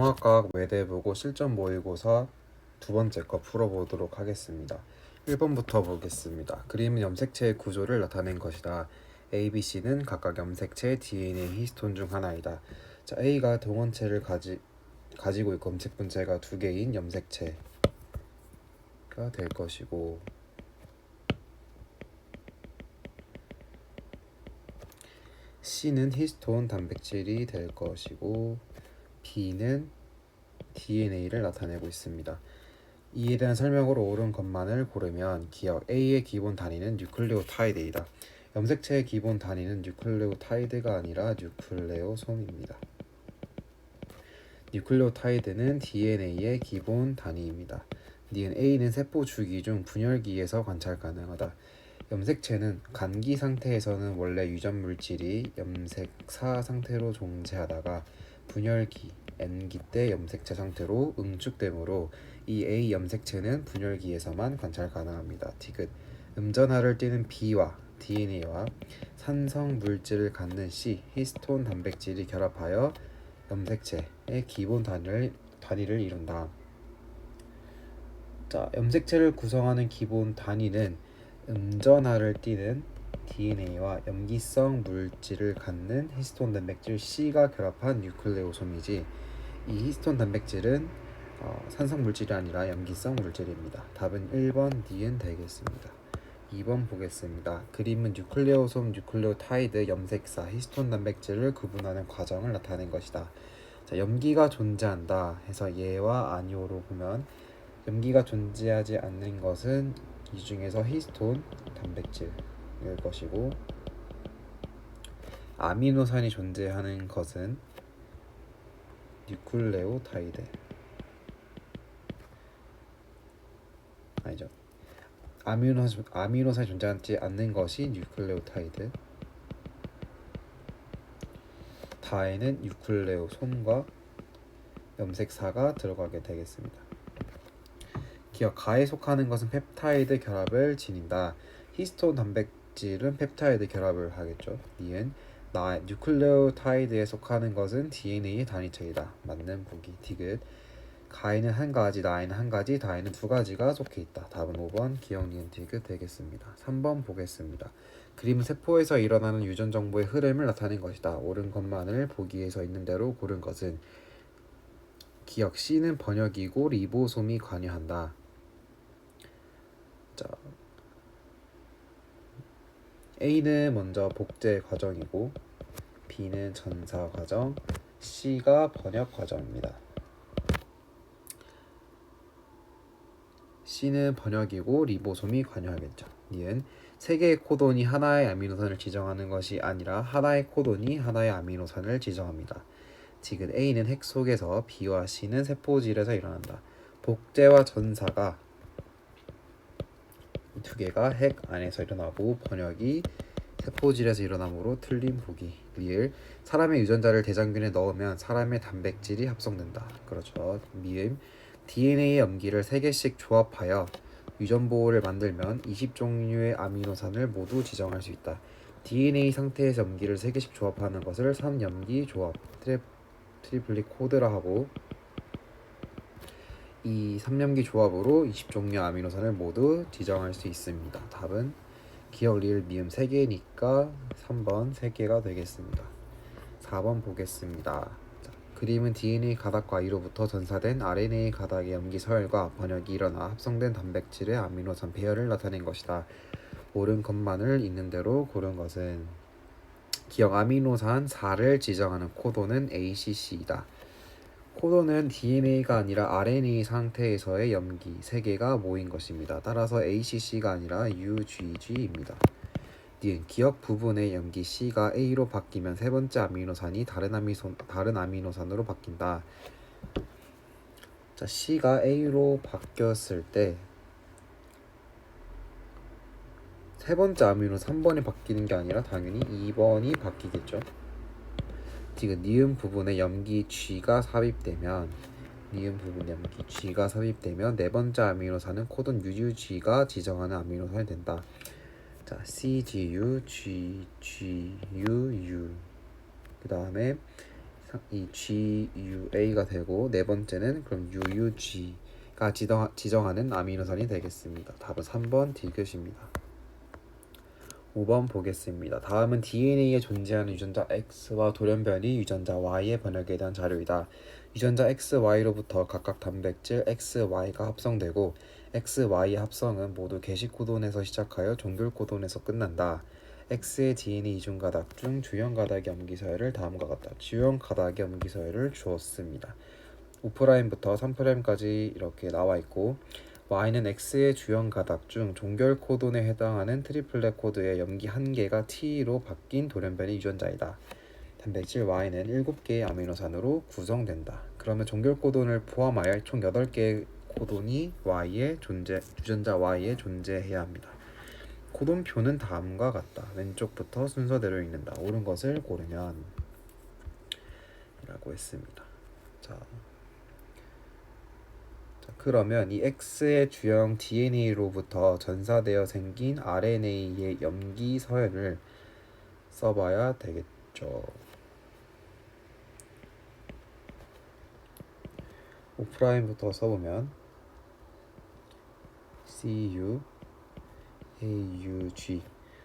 정화과학 외대보고 실전 모의고사 두 번째 거 풀어보도록 하겠습니다. 1번부터 보겠습니다. 그림은 염색체의 구조를 나타낸 것이다. A, B, C는 각각 염색체 DNA 히스톤 중 하나이다. 자, A가 동원체를 가지고 있고 염색 분체가 두 개인 염색체가 될 것이고, C는 히스톤 단백질이 될 것이고, B는 DNA를 나타내고 있습니다. 이에 대한 설명으로 옳은 것만을 고르면 기억 A의 기본 단위는 뉴클레오타이드이다. 염색체의 기본 단위는 뉴클레오타이드가 아니라 뉴클레오솜입니다. 뉴클레오타이드는 DNA의 기본 단위입니다. DNA는 세포 주기 중 분열기에서 관찰 가능하다. 염색체는 간기 상태에서는 원래 유전 물질이 염색사 상태로 존재하다가 분열기 N기 때 염색체 상태로 응축되므로 이 A 염색체는 분열기에서만 관찰 가능합니다. 디귿 음전하를 띠는 B와 DNA와 산성 물질을 갖는 C 히스톤 단백질이 결합하여 염색체의 기본 단위를 이룬다. 자, 염색체를 구성하는 기본 단위는 음전하를 띠는 DNA와 염기성 물질을 갖는 히스톤 단백질 C가 결합한 뉴클레오솜이지, 이 히스톤 단백질은 산성 물질이 아니라 염기성 물질입니다. 답은 1번 니은 되겠습니다. 2번 보겠습니다. 그림은 뉴클레오솜, 뉴클레오타이드, 염색사, 히스톤 단백질을 구분하는 과정을 나타낸 것이다. 자, 염기가 존재한다 해서 예와 아니오로 보면 염기가 존재하지 않는 것은 이 중에서 히스톤 단백질일 것이고, 아미노산이 존재하는 것은 뉴클레오타이드 아니죠. 아미노산이 존재하지 않는 것이 뉴클레오타이드. 다에는 뉴클레오솜과 염색사가 들어가게 되겠습니다. 기억 가에 속하는 것은 펩타이드 결합을 지닌다. 히스톤 단백질은 펩타이드 결합을 하겠죠. 니은 뉴클레오타이드에 속하는 것은 DNA 단위체이다. 맞는 보기. 디귿 가에는 한 가지, 나에는 한 가지, 다에는 두 가지가 속해 있다. 답은 5번 기억 니은 디귿 되겠습니다. 3번 보겠습니다. 그림은 세포에서 일어나는 유전 정보의 흐름을 나타낸 것이다. 옳은 것만을 보기에서 있는 대로 고른 것은 기억 C는 번역이고 리보솜이 관여한다. 자, A는 먼저 복제 과정이고 B는 전사 과정, C가 번역 과정입니다. C는 번역이고 리보솜이 관여하겠죠. 니은 세 개의 코돈이 하나의 아미노산을 지정하는 것이 아니라 하나의 코돈이 하나의 아미노산을 지정합니다. 지금 A는 핵 속에서, B와 C는 세포질에서 일어난다. 복제와 전사가 이 두 개가 핵 안에서 일어나고 번역이 세포질에서 일어나므로 틀린 보기. 리을 사람의 유전자를 대장균에 넣으면 사람의 단백질이 합성된다. 그렇죠. 미음 DNA 염기를 3개씩 조합하여 유전 보호를 만들면 20종류의 아미노산을 모두 지정할 수 있다. DNA 상태에서 염기를 3개씩 조합하는 것을 3염기 조합 트리플릿 코드라 하고, 이 3염기 조합으로 20종류 아미노산을 모두 지정할 수 있습니다. 답은 기억 리을 미음 3개니까 3번 3개가 되겠습니다. 4번 보겠습니다. 자, 그림은 DNA 가닥과 이로부터 전사된 RNA 가닥의 염기 서열과 번역이 일어나 합성된 단백질의 아미노산 배열을 나타낸 것이다. 옳은 것만을 있는 대로 고른 것은 기억 아미노산 4를 지정하는 코돈은 ACC이다. 코돈은 DNA가 아니라 RNA 상태에서의 염기 3개가 모인 것입니다. 따라서 ACC가 아니라 UGG입니다. 니은 기억 부분의 염기 C가 A로 바뀌면 세 번째 아미노산이 다른 아미노산으로 바뀐다. 자, C가 A로 바뀌었을 때 세 번째 아미노 3번이 바뀌는 게 아니라 당연히 2번이 바뀌겠죠. 지금 니은 부분에 염기 G가 삽입되면 네 번째 아미노산은 코돈 UG가 지정하는 아미노산이 된다. 자, CGU, GGUU 그 다음에 이 GUA가 되고 네 번째는 그럼 UUG가 지정하는 아미노산이 되겠습니다. 답은 3번 디귿입니다. 5번 보겠습니다. 다음은 DNA에 존재하는 유전자 X와 돌연변이 유전자 Y의 번역에 대한 자료이다. 유전자 X, Y로부터 각각 단백질 X, Y가 합성되고 X, Y의 합성은 모두 게시 코돈에서 시작하여 종결 코돈에서 끝난다. X의 DNA 이중 가닥 중 주형 가닥의 염기 서열을 다음과 같다. 주형 가닥의 염기 서열을 주었습니다. 5'부터 3'까지 이렇게 나와 있고 Y는 X의 주형 가닥 중 종결 코돈에 해당하는 트리플렛 코드의 염기 1개가 T로 바뀐 돌연변이 유전자이다. 단백질 Y는 7개의 아미노산으로 구성된다. 그러면 종결 코돈을 포함하여 총 8개의 코돈이 유전자 Y에 존재해야 합니다. 코돈표는 다음과 같다. 왼쪽부터 순서대로 읽는다. 옳은 것을 고르면 이라고 했습니다. 자, 그러면 이 X의 주형 DNA로부터 전사되어 생긴 RNA의 염기 서열을 써봐야 되겠죠. 5'부터 써보면 CU, AUG.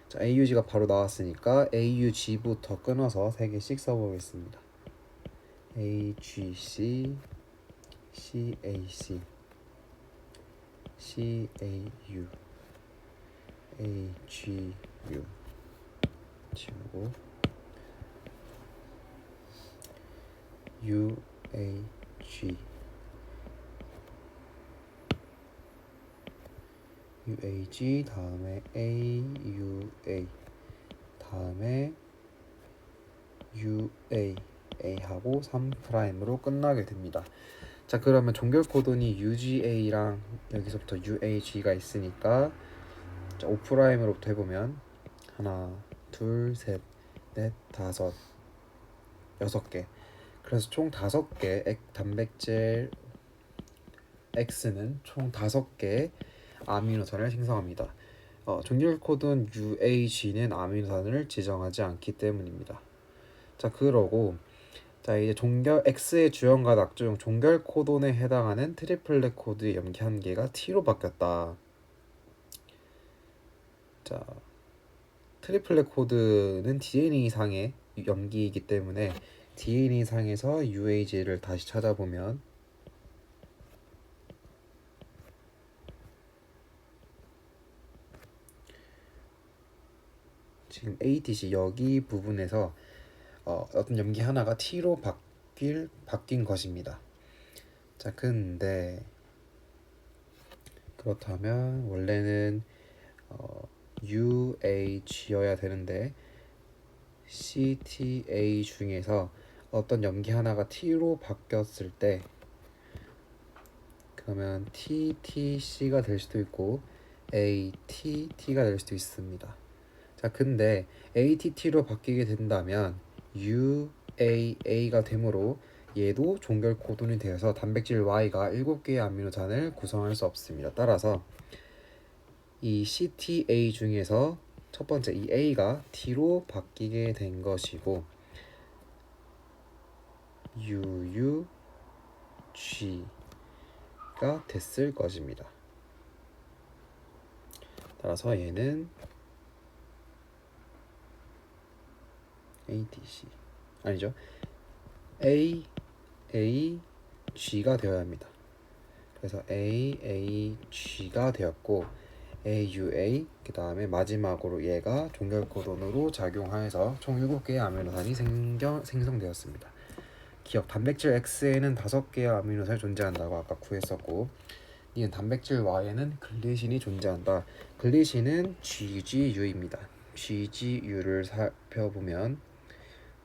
자, AUG가 바로 나왔으니까 AUG부터 끊어서 3개씩 써보겠습니다. AGC, CAC, CAU, AGU 지우고 UAG, UAG 다음에 AUA 다음에 UAA하고 3'으로 끝나게 됩니다. 자, 그러면 종결 코돈이 UGA랑 여기서부터 UAG가 있으니까 자, 5'으로부터 해보면 하나, 둘, 셋, 넷, 다섯, 6개. 그래서 총 5개 단백질 X는 총 5개의 아미노산을 생성합니다. 종결 코돈 UAG는 아미노산을 지정하지 않기 때문입니다. 자, 그러고 자, 이제 X의 주형 가닥 중 종결 코돈에 해당하는 트리플렛 코드의 염기 1개가 T로 바뀌었다. 자, 트리플렛 코드는 DNA 상의 염기이기 때문에 DNA 상에서 UAG를 다시 찾아보면 지금 ATC 여기 부분에서 어떤 염기 하나가 T로 바뀐 것입니다. 자, 근데 그렇다면 원래는 UAG여야 되는데 CTA 중에서 어떤 염기 하나가 T로 바뀌었을 때 그러면 TTC가 될 수도 있고 ATT가 될 수도 있습니다. 자, 근데 ATT로 바뀌게 된다면 UAA가 되므로 얘도 종결 코돈이 되어서 단백질 Y가 7개의 아미노산을 구성할 수 없습니다. 따라서 이 CTA 중에서 첫 번째 이 A가 T로 바뀌게 된 것이고 UUG가 됐을 것입니다. 따라서 얘는 ATC 아니죠. AAG가 되어야 합니다. 그래서 AAG가 되었고 AUA 그 다음에 마지막으로 얘가 종결 코돈으로 작용하여서 총 7개의 아미노산이 생성되었습니다. 기억, 단백질 X에는 5개의 아미노산이 존재한다고 아까 구했었고 이는 단백질 Y에는 글리신이 존재한다. 글리신은 GGU입니다. GGU를 살펴보면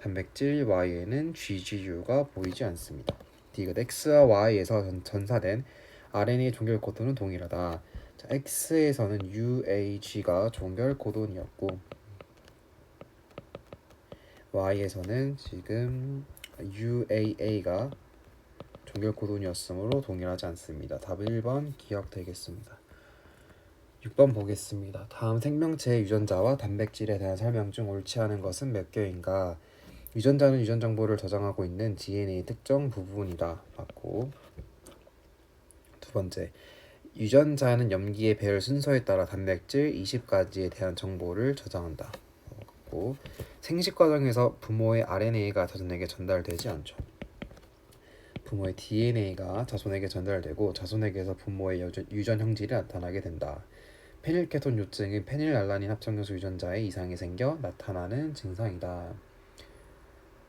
단백질 Y에는 GGU가 보이지 않습니다. 디귿 X와 Y에서 전사된 RNA의 종결 코돈은 동일하다. 자, X에서는 UAG가 종결 코돈이었고 Y에서는 지금 UAA가 종결 코돈이었으므로 동일하지 않습니다. 답은 1번 기억되겠습니다. 6번 보겠습니다. 다음 생명체의 유전자와 단백질에 대한 설명 중 옳지 않은 것은 몇 개인가? 유전자는 유전 정보를 저장하고 있는 DNA 특정 부분이다. 맞고. 두 번째, 유전자는 염기의 배열 순서에 따라 단백질 20가지에 대한 정보를 저장한다. 맞고. 생식 과정에서 부모의 RNA가 자손에게 전달되지 않죠. 부모의 DNA가 자손에게 전달되고 자손에게서 부모의 유전 형질이 나타나게 된다. 페닐케톤 요증은 페닐알라닌 합성효소 유전자에 이상이 생겨 나타나는 증상이다.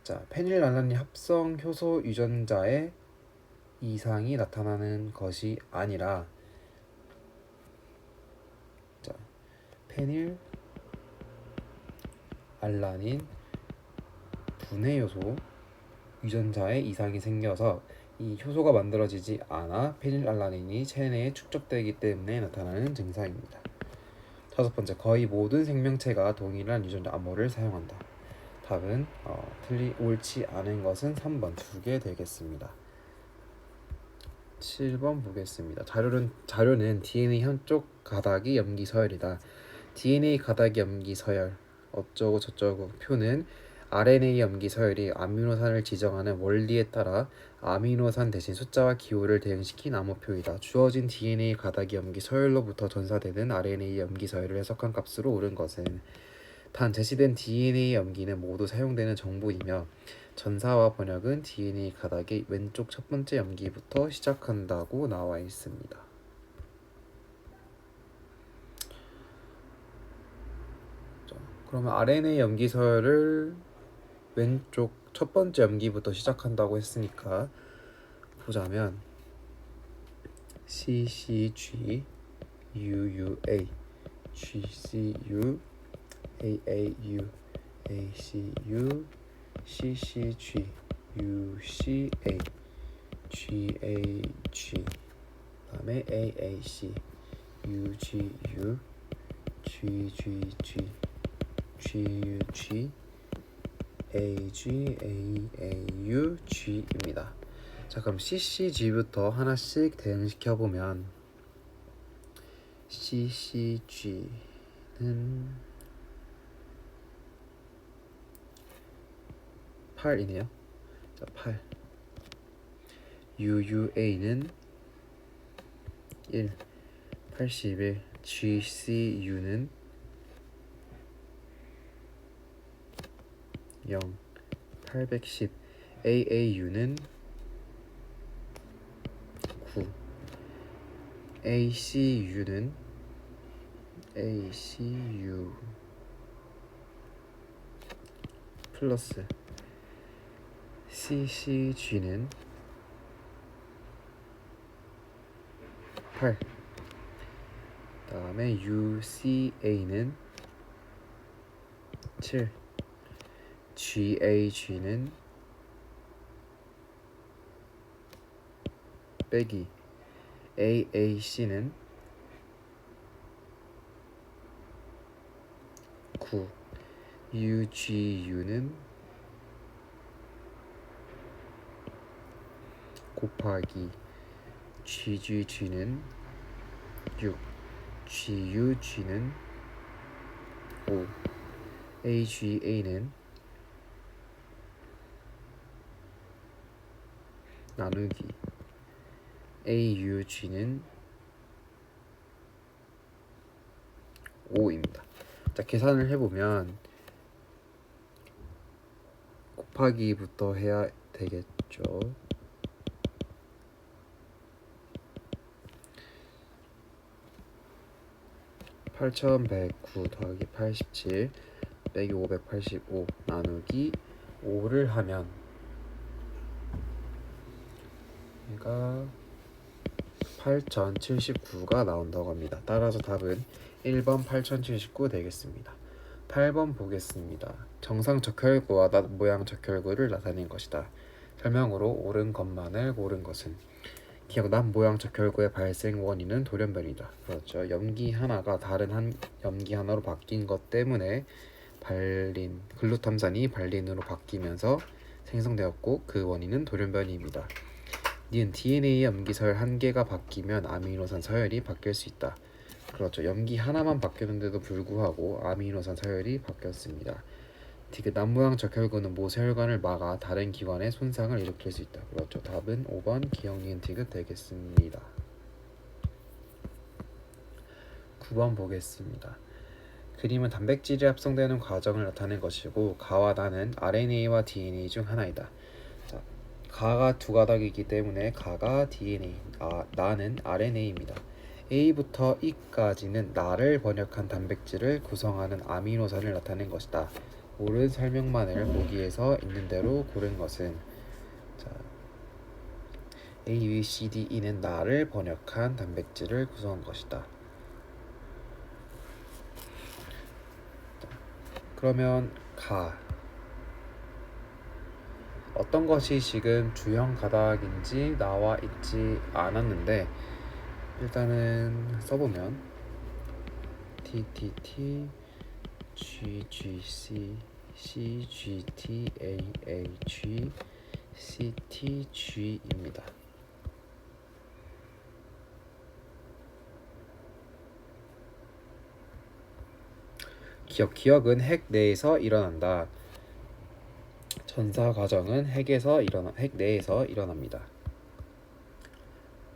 자, 페닐알라닌 합성효소 유전자에 이상이 나타나는 것이 아니라, 자, 페닐알라닌 분해효소 유전자에 이상이 생겨서 이 효소가 만들어지지 않아 페닐알라닌이 체내에 축적되기 때문에 나타나는 증상입니다. 다섯 번째, 거의 모든 생명체가 동일한 유전자 암호를 사용한다. 답은 옳지 않은 것은 3번 두 개 되겠습니다. 7번 보겠습니다. 자료는 DNA 한쪽 가닥이 염기 서열이다. DNA 가닥이 염기 서열 어쩌고 저쩌고 표는 RNA 염기 서열이 아미노산을 지정하는 원리에 따라 아미노산 대신 숫자와 기호를 대응시킨 암호표이다. 주어진 DNA 가닥이 염기 서열로부터 전사되는 RNA 염기 서열을 해석한 값으로 옳은 것은 단 제시된 DNA 염기는 모두 사용되는 정보이며 전사와 번역은 DNA 가닥의 왼쪽 첫 번째 염기부터 시작한다고 나와 있습니다. 자, 그러면 RNA 염기 서열을 왼쪽 첫 번째 염기부터 시작한다고 했으니까 보자면 CCG UUA GCU AAU ACU CCG UCA GAG 다음에 AAC UGU GGG GUG AGAAUG입니다. 자, 그럼 CCG부터 하나씩 대응시켜보면 CCG는 8이네요. 자, 8. UUA는 1, 81. GCU는 0, 810. AAU는 9. ACU 플러스 CCG는 8. 다음에 UCA는 7. GAG는 빼기 AAC는 9. UGU는 곱하기 GGG는 6. GUG는 5. AGA는 나누기 AUG는 5입니다. 자, 계산을 해보면 곱하기부터 해야 되겠죠. 8109 더하기 87 빼기 585 나누기 5를 하면 얘가 8079가 나온다고 합니다. 따라서 답은 1번 8079 되겠습니다. 8번 보겠습니다. 정상 적혈구와 낫 모양 적혈구를 나타낸 것이다. 설명으로 옳은 것만을 고른 것은 기억 낫 모양 적혈구의 발생 원인은 돌연변이다. 그렇죠. 염기 하나가 다른 한 염기 하나로 바뀐 것 때문에 발린 글루탐산이 발린으로 바뀌면서 생성되었고 그 원인은 돌연변이입니다. 니은 DNA 염기 서열 한 개가 바뀌면 아미노산 서열이 바뀔 수 있다. 그렇죠. 염기 하나만 바뀌었는데도 불구하고 아미노산 서열이 바뀌었습니다. 디귿 난무항 적혈구는 모세혈관을 막아 다른 기관에 손상을 일으킬 수 있다. 그렇죠. 답은 5번 기억 니은 디귿 되겠습니다. 9번 보겠습니다. 그림은 단백질이 합성되는 과정을 나타낸 것이고 가와 나는 RNA와 DNA 중 하나이다. 자, 가가 두 가닥이기 때문에 가가 DNA, 나는 RNA입니다. A부터 E까지는 나를 번역한 단백질을 구성하는 아미노산을 나타낸 것이다. 옳은 설명만을 보기에서 있는 대로 고른 것은 자, A, B, C, D, E는 나를 번역한 단백질을 구성한 것이다. 그러면 가 어떤 것이 지금 주형 가닥인지 나와 있지 않았는데 일단은 써보면 TTT GGC CGTAAG CTG입니다. 기억은 핵 내에서 일어난다. 전사 과정은 핵 내에서 일어납니다.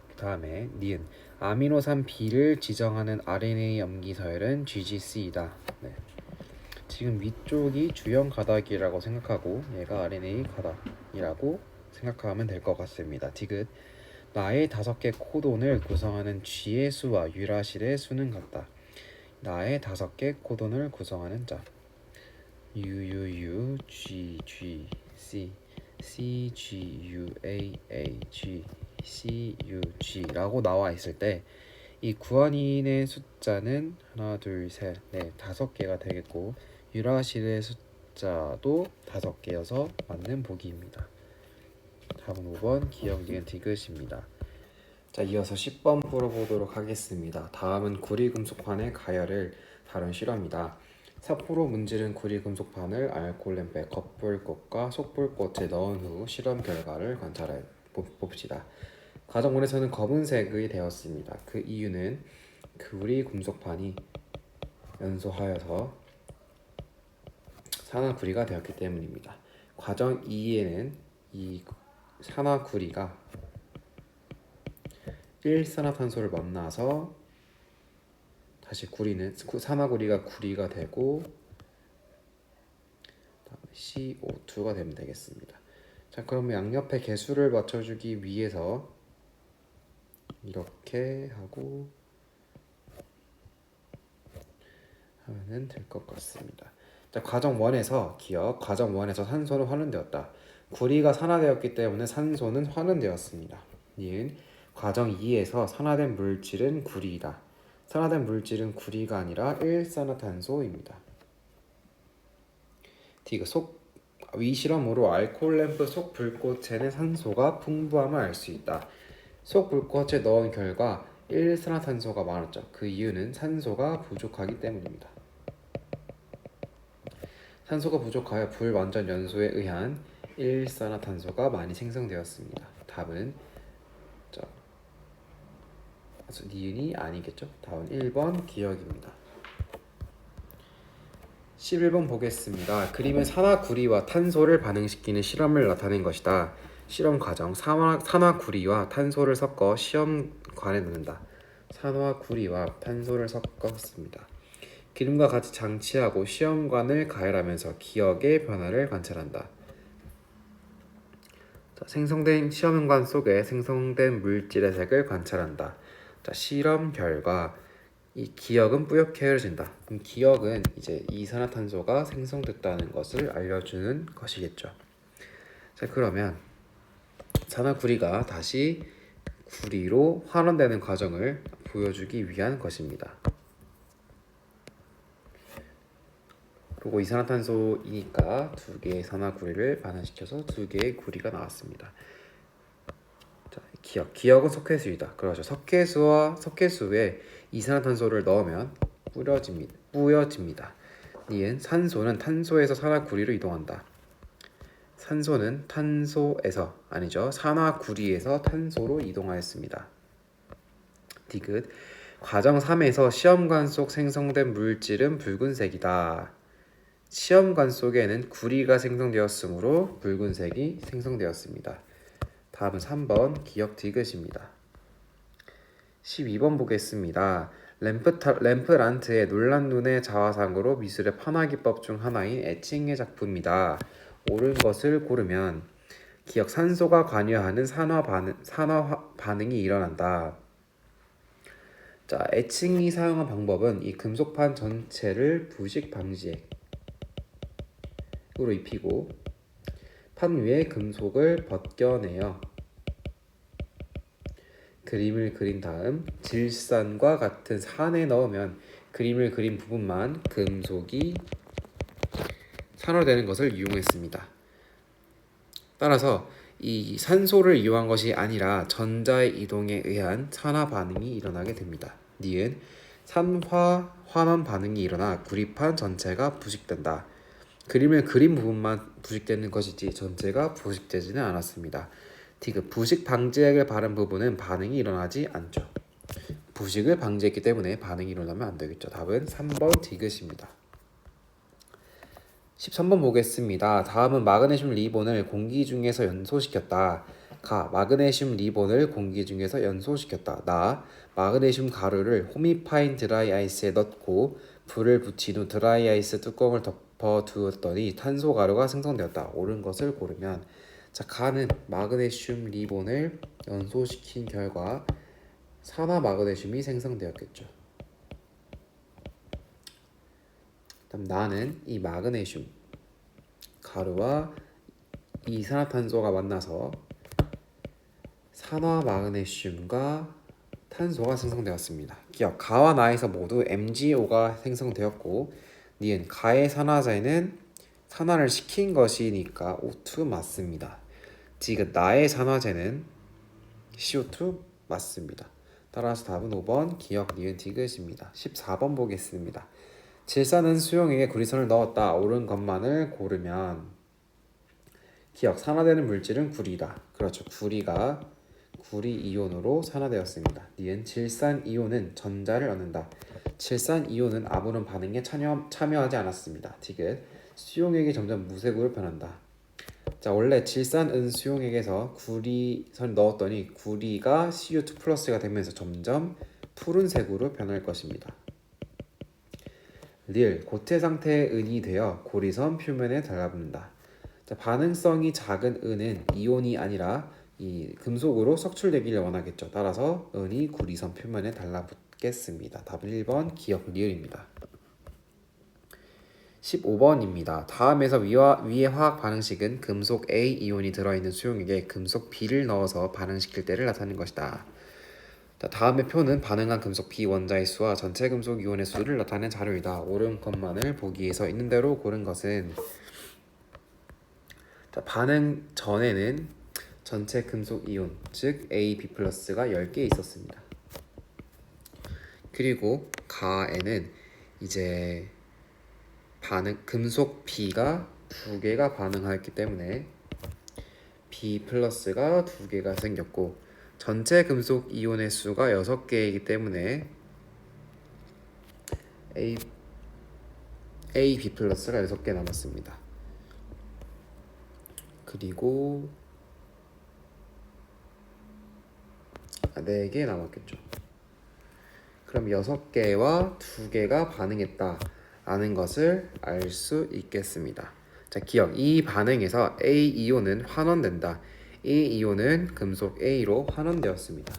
그 다음에 니은 아미노산 B를 지정하는 RNA 염기 서열은 GGC이다. 네. 지금 위쪽이 주형 가닥이라고 생각하고 얘가 RNA 가닥이라고 생각하면 될 것 같습니다. 디귿 나의 5개 코돈을 구성하는 G의 수와 유라실의 수는 같다. 나의 5개 코돈을 구성하는 자 UUU GG C CGUAAG CUG라고 나와 있을 때 이 구한인의 숫자는 하나, 둘, 셋, 넷, 5개가 되겠고 유라실의 숫자도 5개여서 맞는 보기입니다. 답은 5번 기억 니은 디귿입니다. 자, 이어서 10번 풀어보도록 하겠습니다. 다음은 구리금속판의 가열을 다룬 실험이다. 사포로 문지른 구리금속판을 알코올램프에 겉불꽃과 속불꽃에 넣은 후 실험 결과를 관찰해 봅시다. 과정문에서는 검은색이 되었습니다. 그 이유는 구리금속판이 연소하여서 산화구리가 되었기 때문입니다. 과정 2에는 이 산화구리가 일산화탄소를 만나서 다시 산화구리가 구리가 되고 CO2가 되면 되겠습니다. 자, 그러면 양옆에 개수를 맞춰주기 위해서 이렇게 하고 하면 될 것 같습니다. 자, 과정 1에서 산소는 환원되었다. 구리가 산화되었기 때문에 산소는 환원되었습니다. 니은 과정 2에서 산화된 물질은 구리이다. 산화된 물질은 구리가 아니라 일산화탄소입니다. 위 실험으로 알코올램프 속 불꽃에는 산소가 풍부함을 알 수 있다. 속 불꽃에 넣은 결과 일산화탄소가 많았죠. 그 이유는 산소가 부족하기 때문입니다. 산소가 부족하여 불완전 연소에 의한 일산화탄소가 많이 생성되었습니다. 답은 니은이 아니겠죠. 답은 1번 기억입니다. 11번 보겠습니다. 그림은 산화구리와 탄소를 반응시키는 실험을 나타낸 것이다. 실험 과정 산화구리와 탄소를 섞어 시험관에 넣는다. 산화구리와 탄소를 섞었습니다. 기름과 같이 장치하고 시험관을 가열하면서 기억의 변화를 관찰한다. 자, 생성된 시험관 속에 생성된 물질의 색을 관찰한다. 자, 실험 결과 이 기억은 뿌옇게 흐려진다. 기억은 이제 이산화탄소가 생성됐다는 것을 알려주는 것이겠죠. 자, 그러면 산화구리가 다시 구리로 환원되는 과정을 보여주기 위한 것입니다. 그리고 이산화탄소이니까 2개의 산화구리를 반응시켜서 2개의 구리가 나왔습니다. 자, 기억은 석회수이다. 그렇죠. 석회수에 이산화탄소를 넣으면 뿌여집니다. 니은 산소는 탄소에서 산화구리로 이동한다. 산소는 산화구리에서 탄소로 이동하였습니다. 디귿 과정 3에서 시험관 속 생성된 물질은 붉은색이다. 시험관 속에는 구리가 생성되었으므로 붉은색이 생성되었습니다. 다음은 3번 기억 디귿입니다. 12번 보겠습니다. 렘프란트의 놀란 눈의 자화상으로 미술의 판화기법 중 하나인 에칭의 작품이다. 옳은 것을 고르면 기억 산소가 관여하는 산화 반응이 일어난다. 자, 에칭이 사용한 방법은 이 금속판 전체를 부식 방지액으로 입히고 판 위에 금속을 벗겨내어 그림을 그린 다음 질산과 같은 산에 넣으면 그림을 그린 부분만 금속이 산화되는 것을 이용했습니다. 따라서 이 산소를 이용한 것이 아니라 전자의 이동에 의한 산화 반응이 일어나게 됩니다. 니은 산화 환원 반응이 일어나 구리판 전체가 부식된다. 그림을 그린 부분만 부식되는 것이지 전체가 부식되지는 않았습니다. 디귿 부식 방지액을 바른 부분은 반응이 일어나지 않죠. 부식을 방지했기 때문에 반응이 일어나면 안 되겠죠. 답은 3번 디귿입니다. 13번 보겠습니다. 다음은 마그네슘 리본을 공기 중에서 연소시켰다. 가. 마그네슘 리본을 공기 중에서 연소시켰다. 나. 마그네슘 가루를 호미파인 드라이 아이스에 넣고 불을 붙인 후 드라이 아이스 뚜껑을 덮어 두었더니 탄소 가루가 생성되었다. 옳은 것을 고르면 자, 가는 마그네슘 리본을 연소시킨 결과 산화 마그네슘이 생성되었겠죠. 그다음 나는 이 마그네슘 가루와 이산화탄소가 만나서 산화 마그네슘과 탄소가 생성되었습니다. 기억 가와 나에서 모두 MgO가 생성되었고 니은 가의 산화제는 산화를 시킨 것이니까 O2 맞습니다. 디귿 나의 산화제는 CO2 맞습니다. 따라서 답은 5번 기억 니은 디귿입니다. 14번 보겠습니다. 질산은 수용액에 구리선을 넣었다. 옳은 것만을 고르면 기억 산화되는 물질은 구리다. 그렇죠. 구리가 구리 이온으로 산화되었습니다. 니은 질산 이온은 전자를 얻는다. 질산 이온은 아무런 반응에 참여하지 않았습니다. 디귿 수용액이 점점 무색으로 변한다. 자, 원래 질산은 수용액에서 구리선을 넣었더니 구리가 CO2 플러스가 되면서 점점 푸른색으로 변할 것입니다. 리을 고체 상태의 은이 되어 고리선 표면에 달라붙는다. 자, 반응성이 작은 은은 이온이 아니라 이 금속으로 석출되기를 원하겠죠. 따라서 은이 고리선 표면에 달라붙겠습니다. 답은 1번 기억 리을입니다. 15번입니다. 다음에서 위의 화학 반응식은 금속 A 이온이 들어있는 수용액에 금속 B를 넣어서 반응시킬 때를 나타내는 것이다. 자, 다음의 표는 반응한 금속 B 원자의 수와 전체 금속 이온의 수를 나타낸 자료이다. 옳은 것만을 보기에 서 있는 대로 고른 것은 자, 반응 전에는 전체 금속 이온 즉 AB+가 10개 있었습니다. 그리고 가에는 이제 금속 B가 2개가 반응하였기 때문에 B+가 2개가 생겼고 전체 금속 이온의 수가 6개이기 때문에 AB+가 6개 남았습니다. 그리고 4개 남았겠죠. 그럼 6개와 2개가 반응했다 라는 것을 알 수 있겠습니다. 자, 기억 이 반응에서 A 이온은 환원된다. A 이온은 금속 A로 환원되었습니다.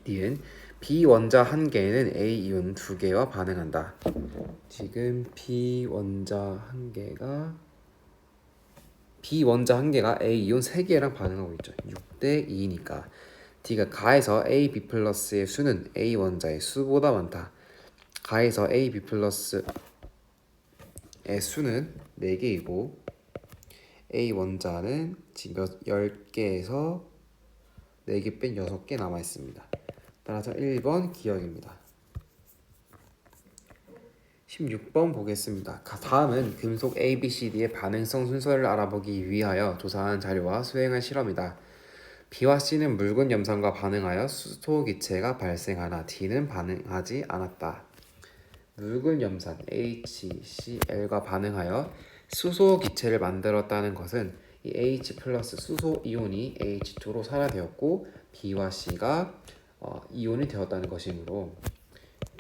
니은 B 원자 1개는 A 이온 2개와 반응한다. 지금 B 원자 1개가 A 이온 3개랑 반응하고 있죠. 6대 2니까 D가 가에서 AB+의 수는 A 원자의 수보다 많다. 가에서 AB+의 수는 4개이고 A 원자는 지금 10개에서 4개 뺀 6개 남아있습니다. 따라서 1번 기억입니다. 16번 보겠습니다. 다음은 금속 ABCD의 반응성 순서를 알아보기 위하여 조사한 자료와 수행한 실험이다. B와 C는 묽은 염산과 반응하여 수소 기체가 발생하나 D는 반응하지 않았다. 묽은 염산 HCl과 반응하여 수소 기체를 만들었다는 것은 이 H 플러스 수소 이온이 H2로 산화되었고 B와 C가 이온이 되었다는 것이므로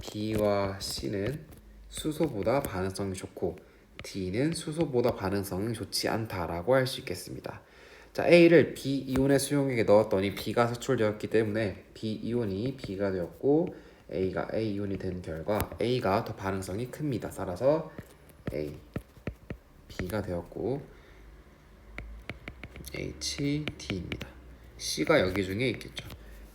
B와 C는 수소보다 반응성이 좋고 D는 수소보다 반응성이 좋지 않다라고 할 수 있겠습니다. 자, A를 B 이온의 수용액에 넣었더니 B가 색출되었기 때문에 B 이온이 B가 되었고 A가 A 이온이 된 결과 A가 더 반응성이 큽니다. 따라서 A, B가 되었고 HD입니다. C가 여기 중에 있겠죠.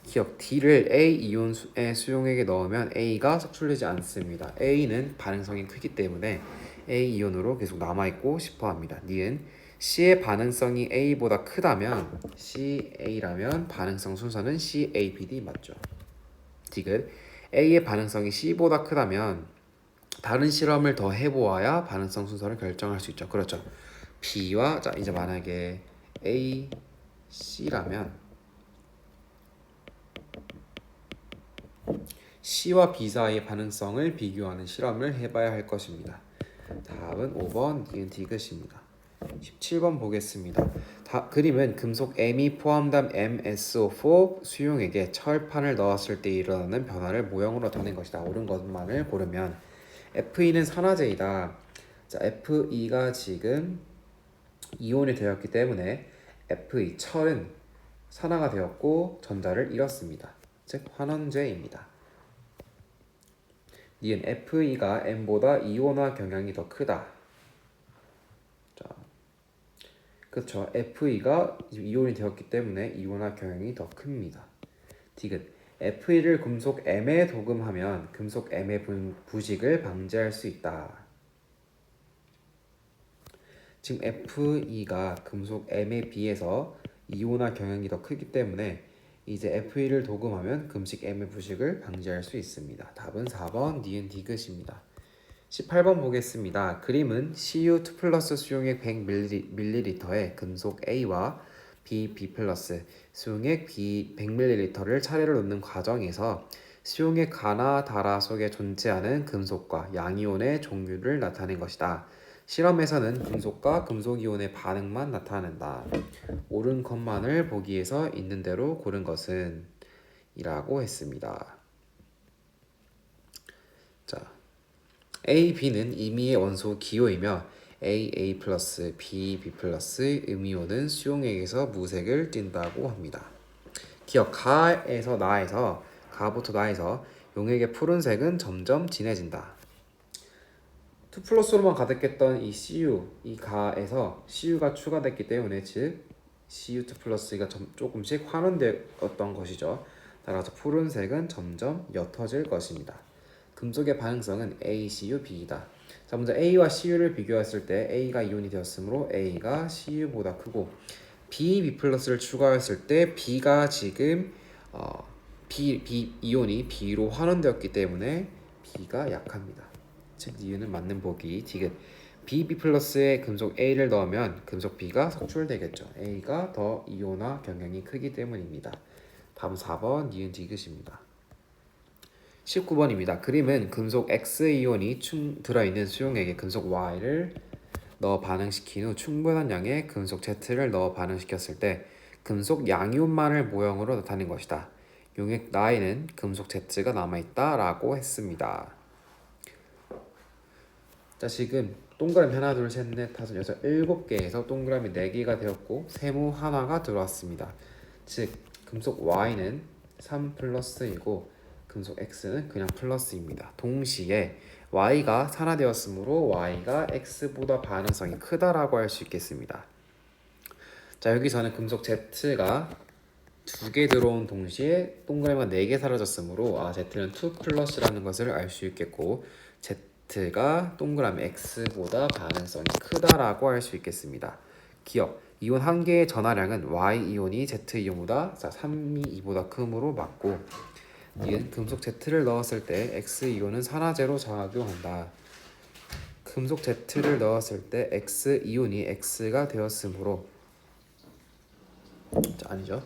기억 D를 A 이온의 수용액에 넣으면 A가 색출되지 않습니다. A는 반응성이 크기 때문에 A 이온으로 계속 남아있고 싶어합니다. 니은 C의 반응성이 A보다 크다면 CA라면 반응성 순서는 CABD 맞죠. 디귿 A의 반응성이 C보다 크다면 다른 실험을 더 해보아야 반응성 순서를 결정할 수 있죠. 그렇죠. B와 자 이제 만약에 A, C라면 C와 B 사이의 반응성을 비교하는 실험을 해봐야 할 것입니다. 답은 5번 니은 디귿입니다. 17번 보겠습니다. 그림은 금속 M이 포함된 MSO4 수용액에 철판을 넣었을 때 일어나는 변화를 모형으로 나타낸 것이다. 옳은 것만을 고르면 Fe는 산화제이다. 자, Fe가 지금 이온이 되었기 때문에 Fe 철은 산화가 되었고 전자를 잃었습니다. 즉 환원제입니다. 니은 Fe가 M보다 이온화 경향이 더 크다. 자, 그렇죠. Fe가 이온이 되었기 때문에 이온화 경향이 더 큽니다. 디귿 Fe를 금속 M에 도금하면 금속 M의 부식을 방지할 수 있다. 지금 Fe가 금속 M에 비해서 이온화 경향이 더 크기 때문에 이제 Fe를 도금하면 금속 M의 부식을 방지할 수 있습니다. 답은 4번 니은 디귿입니다. 18번 보겠습니다. 그림은 Cu2 플러스 수용액 100ml에 금속 A와 B 플러스 수용액 B 100ml를 차례로 넣는 과정에서 수용액 가나 다라 속에 존재하는 금속과 양이온의 종류를 나타낸 것이다. 실험에서는 금속과 금속이온의 반응만 나타낸다. 옳은 것만을 보기 위해서 있는 대로 고른 것은 이라고 했습니다. 자, A, B는 임의의 원소 기호이며 A 플러스 B 플러스 음이온은 수용액에서 무색을 띈다고 합니다. 기억 가에서 나에서 가부터 나에서 용액의 푸른색은 점점 진해진다. 2 플러스로만 가득했던 이 CU 이 가에서 CU가 추가됐기 때문에 즉 CU2 플러스가 조금씩 환원되었던 것이죠. 따라서 푸른색은 점점 옅어질 것입니다. 금속의 반응성은 ACUB이다. 자, 먼저 A와 CU를 비교했을 때 A가 이온이 되었으므로 A가 CU보다 크고 B 플러스를 추가했을 때 B가 지금 B 이온이 B로 환원되었기 때문에 B가 약합니다. 즉 이유는 맞는 보기. 디귿 B 플러스에 금속 A를 넣으면 금속 B가 석출되겠죠. A가 더 이온화 경향이 크기 때문입니다. 다음 4번 니은 디귿입니다. 19번입니다. 그림은 금속 X이온이 들어있는 수용액에 금속 Y를 넣어 반응시킨 후 충분한 양의 금속 Z를 넣어 반응시켰을 때 금속 양이온만을 모형으로 나타낸 것이다. 용액 나에는 금속 Z가 남아있다 라고 했습니다. 자, 지금 동그라미 하나 둘 셋 넷 다섯 여섯 7개에서 동그라미 4개가 되었고 세모 하나가 들어왔습니다. 즉 금속 Y는 3 플러스이고 금속 X는 그냥 플러스입니다. 동시에 Y가 산화되었으므로 Y가 X보다 반응성이 크다라고 할 수 있겠습니다. 자, 여기서는 금속 Z가 2개 들어온 동시에 동그라미가 4개 사라졌으므로 Z는 2 플러스라는 것을 알 수 있겠고 Z가 동그라미 X보다 반응성이 크다라고 할 수 있겠습니다. 기억 이온 한 개의 전하량은 Y이온이 Z이온보다 3이 2보다 크므로 맞고 니은 금속 Z를 넣었을 때 X이온은 산화제로 작용한다. 금속 Z를 넣었을 때 X이온이 X가 되었으므로 아니죠.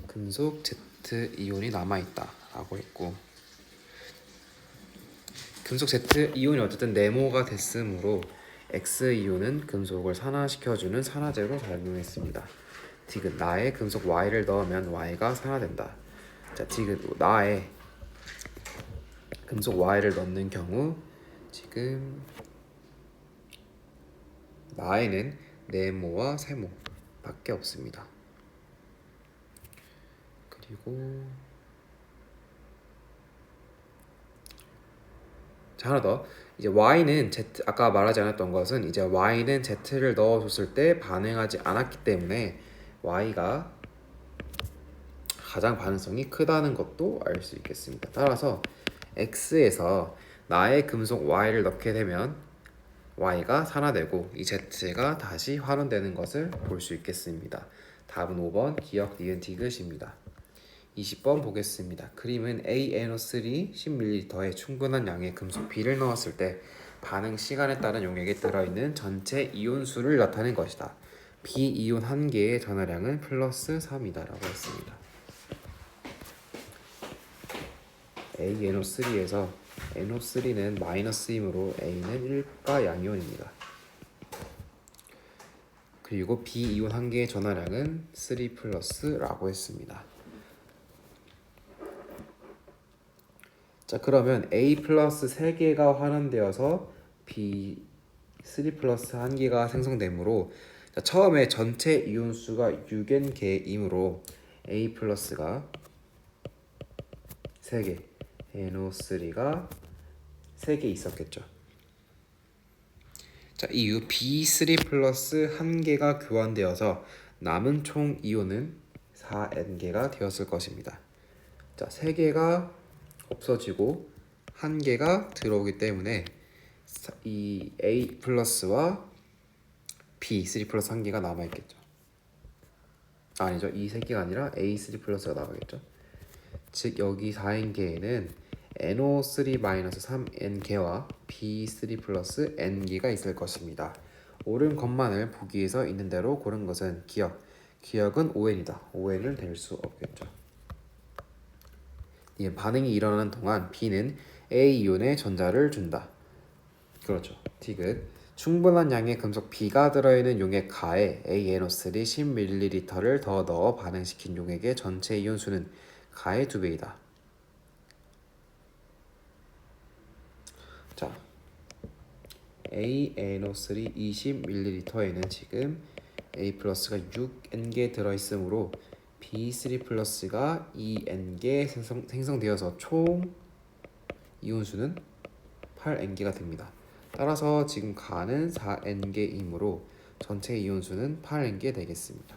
금속 Z이온이 남아있다 라고 했고 금속 Z 이온이 어쨌든 네모가 됐으므로 X 이온은 금속을 산화시켜주는 산화제로 작용했습니다. 디귿 나에 금속 Y를 넣으면 Y가 산화된다. 자, 디귿 나에 금속 Y를 넣는 경우 지금 나에는 네모와 세모 밖에 없습니다. 그리고 자, 하나 더. 이제 Y는 Z, 아까 말하지 않았던 것은 이제 Y는 Z를 넣어줬을 때 반응하지 않았기 때문에 Y가 가장 반응성이 크다는 것도 알 수 있겠습니다. 따라서 X에서 나의 금속 Y를 넣게 되면 Y가 산화되고 이 Z가 다시 환원되는 것을 볼 수 있겠습니다. 답은 5번 기억 니은 디귿입니다. 20번 보겠습니다. 그림은 ANO3 10ml에 충분한 양의 금속 B를 넣었을 때 반응 시간에 따른 용액에 들어있는 전체 이온 수를 나타낸 것이다. B 이온 한 개의 전하량은 플러스 3이다라고 했습니다. ANO3에서 NO3는 마이너스이므로 A는 1가 양이온입니다. 그리고 B 이온 한 개의 전하량은 3 플러스라고 했습니다. 자, 그러면 A 플러스 3개가 환원되어서 B 3 플러스 1개가 생성되므로 자, 처음에 전체 이온수가 6N개이므로 A 플러스가 3개, NO3가 3개 있었겠죠. 자, 이후 B3 플러스 1개가 교환되어서 남은 총 이온은 4N개가 되었을 것입니다. 자, 3개가 없어지고 1개가 들어오기 때문에 이 A 플러스와 B3 플러스 1개가 남아있겠죠. 아니죠. 이 3개가 아니라 A3 플러스가 남아있겠죠. 즉 여기 4N개에는 NO3-3N개와 B3 플러스 N개가 있을 것입니다. 옳은 것만을 보기에서 있는 대로 고른 것은 기억은 ON이다. ON은 될 수 없겠죠. 반응이 일어나는 동안 B는 A 이온에 전자를 준다. 그렇죠. 디귿 충분한 양의 금속 B가 들어있는 용액 가에 ANO3 10ml를 더 넣어 반응시킨 용액의 전체 이온 수는 가의 2배이다. 자, ANO3 20ml에는 지금 A 플러스가 6N개 들어있으므로 B3 플러스가 2N개 생성되어서 총 이온수는 8N개가 됩니다. 따라서 지금 가는 4N개이므로 전체 이온수는 8N개 되겠습니다.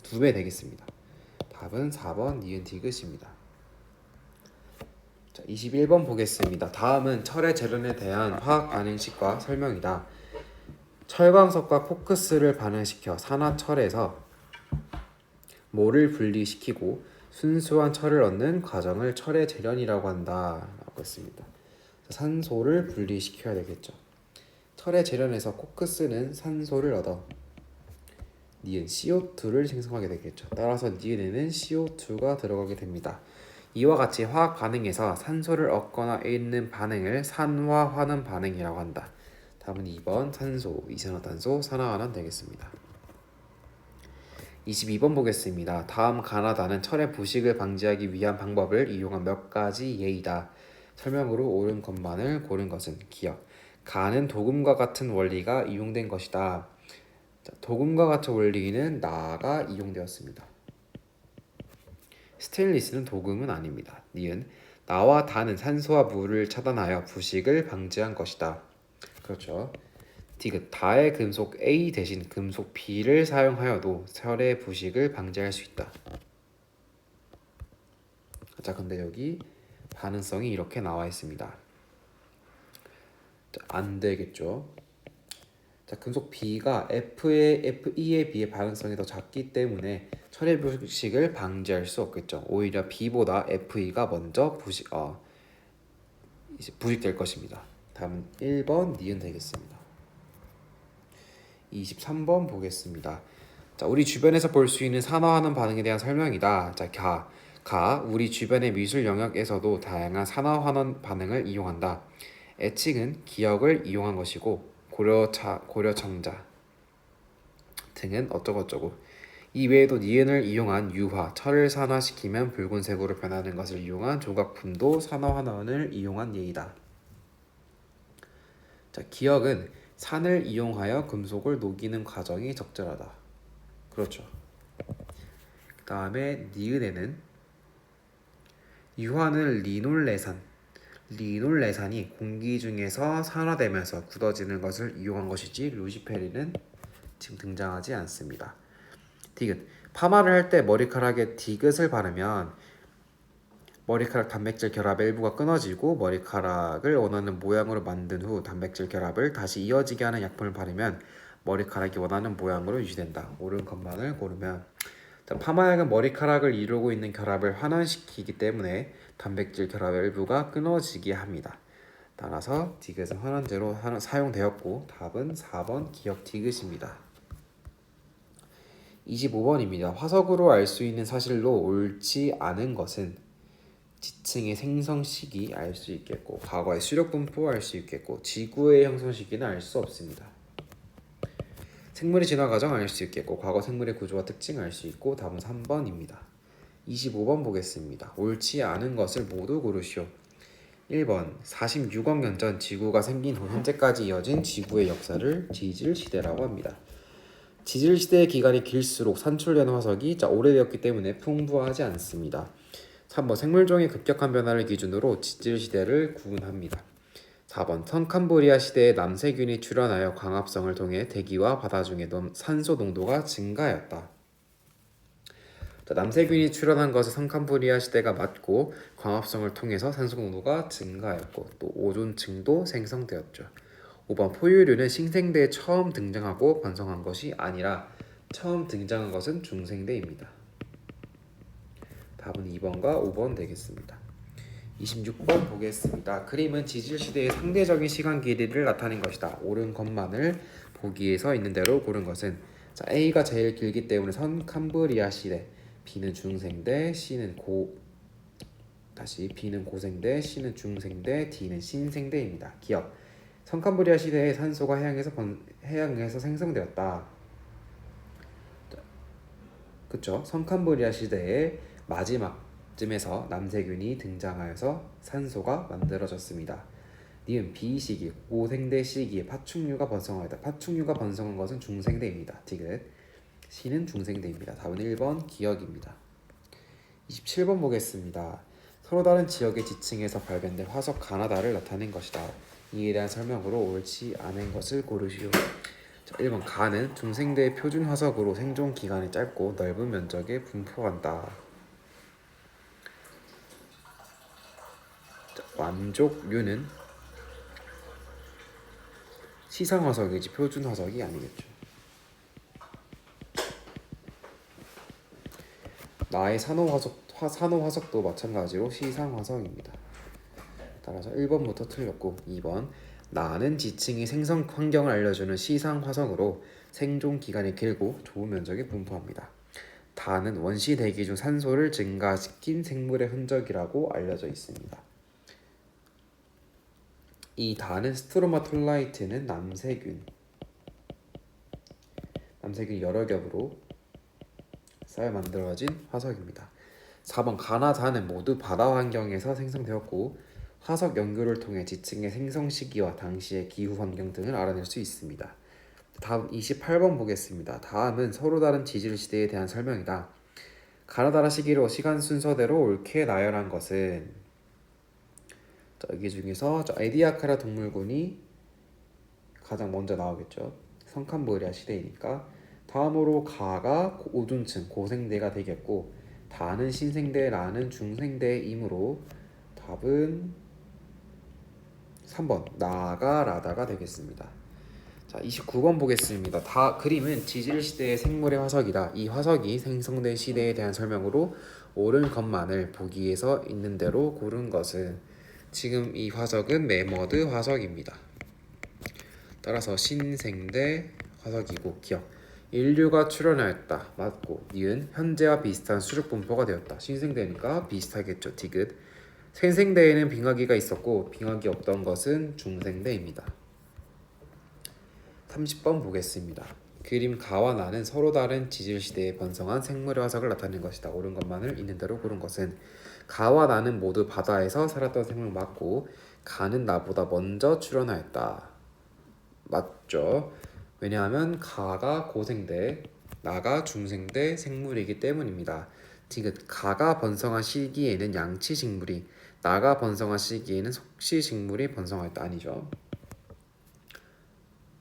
2배 되겠습니다. 답은 4번 니은 디귿입니다. 자, 21번 보겠습니다. 다음은 철의 재련에 대한 화학 반응식과 설명이다. 철광석과 코크스를 반응시켜 산화철에서 모를 분리시키고 순수한 철을 얻는 과정을 철의 재련이라고 한다 라고 했습니다. 산소를 분리시켜야 되겠죠. 철의 재련에서 코크스는 산소를 얻어 니은 CO2를 생성하게 되겠죠. 따라서 니은에는 CO2가 들어가게 됩니다. 이와 같이 화학 반응에서 산소를 얻거나 잃는 반응을 산화환원 반응이라고 한다. 답은 2번 산소, 이산화탄소, 산화환원 되겠습니다. 22번 보겠습니다. 다음 가나다는 철의 부식을 방지하기 위한 방법을 이용한 몇 가지 예이다. 설명으로 옳은 것만을 고른 것은 기억. 가는 도금과 같은 원리가 이용된 것이다. 자, 도금과 같은 원리는 나가 이용되었습니다. 스테인리스는 도금은 아닙니다. 니은 나와 다는 산소와 물을 차단하여 부식을 방지한 것이다. 그렇죠. 디귿 다의 금속 A 대신 금속 B를 사용하여도 철의 부식을 방지할 수 있다. 자, 근데 여기 반응성이 이렇게 나와 있습니다. 자, 안 되겠죠. 자, 금속 B가 FE에 비해 반응성이 더 작기 때문에 철의 부식을 방지할 수 없겠죠. 오히려 B보다 FE가 먼저 부식될 것입니다. 다음은 1번 니은 되겠습니다. 23번 보겠습니다. 자, 우리 주변에서 볼 수 있는 산화하는 반응에 대한 설명이다. 자, 우리 주변의 미술 영역에서도 다양한 산화 환원 반응을 이용한다. 애칭은 기역을 이용한 것이고 고려청자 등은 어쩌고저쩌고. 이 외에도 니은을 이용한 유화, 철을 산화시키면 붉은색으로 변하는 것을 이용한 조각품도 산화 환원을 이용한 예이다. 자, 기역은 산을 이용하여 금속을 녹이는 과정이 적절하다. 그렇죠. 그 다음에 니은에는 유화는 리놀레산이 공기 중에서 산화되면서 굳어지는 것을 이용한 것이지 루시페린은 지금 등장하지 않습니다. 디귿, 파마를 할 때 머리카락에 디귿을 바르면 머리카락 단백질 결합의 일부가 끊어지고 머리카락을 원하는 모양으로 만든 후 단백질 결합을 다시 이어지게 하는 약품을 바르면 머리카락이 원하는 모양으로 유지된다. 옳은 것만을 고르면, 파마약은 머리카락을 이루고 있는 결합을 환원시키기 때문에 단백질 결합의 일부가 끊어지게 합니다. 따라서 디귿은 환원제로 사용되었고 답은 4번 기역 디귿입니다. 25번입니다. 화석으로 알 수 있는 사실로 옳지 않은 것은 지층의 생성 시기 알 수 있겠고 과거의 수력 분포 알 수 있겠고 지구의 형성 시기는 알 수 없습니다. 생물의 진화 과정 알 수 있겠고 과거 생물의 구조와 특징 알 수 있고 답은 3번입니다. 25번 보겠습니다. 옳지 않은 것을 모두 고르시오. 1번 46억 년 전 지구가 생긴 후 현재까지 이어진 지구의 역사를 지질시대라고 합니다. 지질시대의 기간이 길수록 산출된 화석이 오래되었기 때문에 풍부하지 않습니다. 3번 생물종의 급격한 변화를 기준으로 지질시대를 구분합니다. 4번 선캄브리아 시대에 남세균이 출현하여 광합성을 통해 대기와 바다 중의 산소 농도가 증가하였다. 남세균이 출현한 것은 선캄브리아 시대가 맞고 광합성을 통해서 산소 농도가 증가하였고 또 오존층도 생성되었죠. 5번 포유류는 신생대에 처음 등장하고 번성한 것이 아니라 처음 등장한 것은 중생대입니다. 답은 2번과 5번 되겠습니다. 26번 보겠습니다. 그림은 지질시대의 상대적인 시간 길이를 나타낸 것이다. 옳은 것만을 보기에서 있는 대로 고른 것은, A가 제일 길기 때문에 선캄브리아 시대, B는 중생대, B는 고생대, C는 중생대, D는 신생대입니다. 기억, 선캄브리아 시대에 산소가 해양에서 생성되었다. 그쵸? 선캄브리아 시대의 마지막쯤에서 남세균이 등장하여서 산소가 만들어졌습니다. 니은 비시기, 고생대 시기에 파충류가 번성하였다. 파충류가 번성한 것은 중생대입니다. 디귿, C는 중생대입니다. 답은 1번 기역입니다. 27번 보겠습니다. 서로 다른 지역의 지층에서 발견된 화석 가나다를 나타낸 것이다. 이에 대한 설명으로 옳지 않은 것을 고르시오. 1번 가는 중생대의 표준 화석으로 생존 기간이 짧고 넓은 면적에 분포한다. 완족류는 시상 화석이지 표준 화석이 아니겠죠. 나의 산호 화석도 마찬가지로 시상 화석입니다. 따라서 1번부터 틀렸고 2번 나는 지층의 생성 환경을 알려주는 시상 화석으로 생존 기간이 길고 좁은 면적에 분포합니다. 다는 원시 대기 중 산소를 증가시킨 생물의 흔적이라고 알려져 있습니다. 이 다는 스트로마톨라이트는 남세균 여러 겹으로 쌓여 만들어진 화석입니다. 4번 가나 다는 모두 바다 환경에서 생성되었고 화석 연구를 통해 지층의 생성 시기와 당시의 기후 환경 등을 알아낼 수 있습니다. 다음 28번 보겠습니다. 다음은 서로 다른 지질 시대에 대한 설명이다. 가나다라 시기로 시간 순서대로 옳게 나열한 것은, 여기 중에서 에디아카라 동물군이 가장 먼저 나오겠죠. 선캄브리아 시대이니까. 다음으로 가가 오존층 고생대가 되겠고 다는 신생대, 라는 중생대이므로 답은 3번 나가 라다가 되겠습니다. 자, 29번 보겠습니다. 그림은 지질시대의 생물의 화석이다. 이 화석이 생성된 시대에 대한 설명으로 옳은 것만을 보기에서 있는 대로 고른 것은, 지금 이 화석은 메머드 화석입니다. 따라서 신생대 화석이고 기억, 인류가 출현하였다. 맞고 니은 현재와 비슷한 수륙 분포가 되었다. 신생대니까 비슷하겠죠. 디귿 생생대에는 빙하기가 있었고 빙하기 없던 것은 중생대입니다. 30번 보겠습니다. 그림 가와 나는 서로 다른 지질시대에 번성한 생물의 화석을 나타낸 것이다. 옳은 것만을 있는 대로 고른 것은 가와 나는 모두 바다에서 살았던 생물 맞고 가는 나보다 먼저 출현하였다. 맞죠? 왜냐하면 가가 고생대, 나가 중생대 생물이기 때문입니다. 디귿 가가 번성한 시기에는 양치식물이, 나가 번성한 시기에는 속시식물이 번성하였다. 아니죠.